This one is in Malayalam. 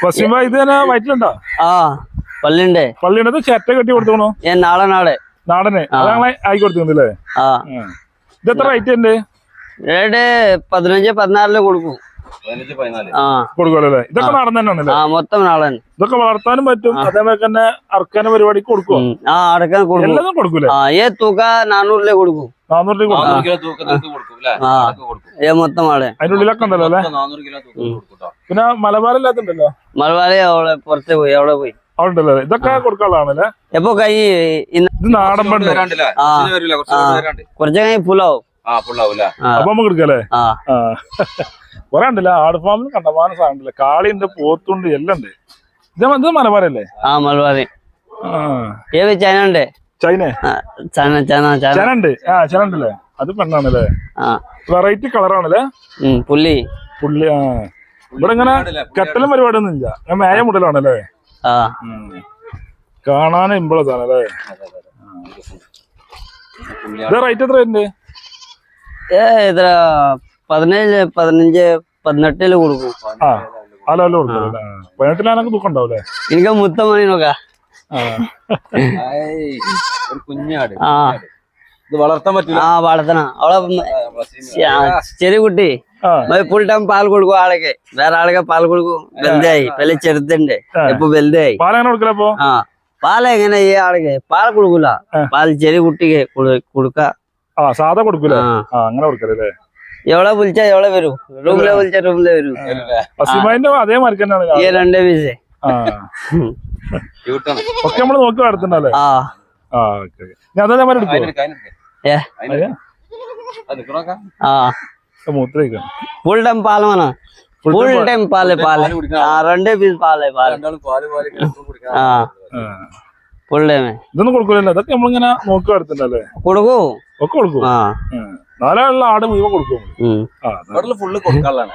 വസീമ ഇത് തന്നെ വയറ്റിലുണ്ടോ? ആ പള്ളിണ്ട്. പള്ളിയുണ്ടത് ചേറ്റ കെട്ടി കൊടുത്തോണോ? നാളെ നാടനെ അതങ്ങനെ ആയി കൊടുത്തില്ലേ? ഇത് എത്ര റേറ്റ് ഉണ്ട്? റേറ്റ് 15-14 കൊടുക്കും. കൊടുക്കുമല്ലേ? ഇതൊക്കെ നാടൻ തന്നെയാണല്ലേ? മൊത്തം നാടൻ. ഇതൊക്കെ വളർത്താനും പറ്റും, അതേപോലെ തന്നെ അറക്കാനും പരിപാടി കൊടുക്കും. അടക്കാൻ എല്ലാം കൊടുക്കൂലേ? തൂക്ക 400 കൊടുക്കും. 400 രൂപ മൊത്തം ആളെ അതിനുള്ളിലൊക്കെ ഉണ്ടല്ലോ അല്ലേ? പിന്നെ മലബാറില്ലാത്തുണ്ടല്ലോ? മലബാറി അവളെ പുറത്ത് പോയി, അവിടെ പോയി അവിടെ ഉണ്ടല്ലോ. ഇതൊക്കെ കൊടുക്കാനുള്ളതാണല്ലേ? എപ്പോ കൈ ഇത് നാടൻ പണ്ട് കുറച്ച് കഴിഞ്ഞ് ഫുള്ളാവും. അപ്പൊ നമുക്ക് എടുക്കല്ലേ? കൊറേ ഉണ്ടല്ലോ ആട് ഫാമിൽ കണ്ടമാനം സാധനം ഉണ്ടല്ലോ. കാളിയുണ്ട്, പോത്തുണ്ട്, എല്ലാം ഉണ്ട്. ഇത് മലബാറല്ലേ? മലബാറി. ചൈന ഉണ്ട്. ചൈന ഉണ്ട്. ചൈന ഉണ്ടല്ലേ? അത് പെണ്ണാണല്ലേ? വെറൈറ്റി കളറാണല്ലേ? പുള്ളി ഇവിടെ ഇങ്ങനെ കെട്ടലും പരിപാടി ഒന്നും ഇല്ല. ഞാൻ മേയ മുടലാണല്ലേ? കാണാൻ ഇമ്പള സാധനല്ലേ? ഇത് റേറ്റ് എത്ര ഉണ്ട്? 15-18 കൊടുക്കും. അല്ല കൊടുക്കും. 18 തൂക്കം ഉണ്ടാവൂലേ? എനിക്ക് മുത്തമണി നോക്കാം. കുഞ്ഞാട് ഇത് വളർത്താൻ പറ്റില്ല. വളർത്തണം. അവളെ ചെറിയ കുട്ടി ഫുൾ ടൈം പാൽ കൊടുക്കും. ആളൊക്കെ വേറെ ആളൊക്കെ പാൽ കൊടുക്കും. വലുതായി പല ചെറുതുണ്ട്, ഇപ്പൊ വലുതായി. പാലെങ്ങനെ ഈ ആളൊക്കെ പാൽ കൊടുക്കൂല. പാൽ ചെറിയ കുട്ടിക്ക് കൊടുക്ക. സാധാ കൊടുക്കൂല. അങ്ങനെ കൊടുക്കല്ലേ? എവിടെ വിളിച്ചാ എവിടെ വരും? റൂമിലെ വിളിച്ചാ റൂമിലെ വരും. അതേ മാർക്ക് തന്നെയാണ്. ഈ 2 പീസ് ഒക്കെ നമ്മള് നോക്കി നടത്തുന്നല്ലേ? ഫുൾ ടൈം പാല് വേണം. ഫുൾ ടൈം പാല് 2 പീസ് പാല് ഫുൾ ടൈം. ഇതൊന്നും കൊടുക്കൂലല്ലോ? അതൊക്കെ നമ്മളിങ്ങനെ നോക്കി നടത്തുന്നല്ലേ? കൊടുക്കൂ. ഒക്കെ കൊടുക്കും. നാലുള്ള ആട് മുഴുവൻ കൊടുക്കും. ഫുള്ള് കൊടുക്കാനുള്ളതാണ്.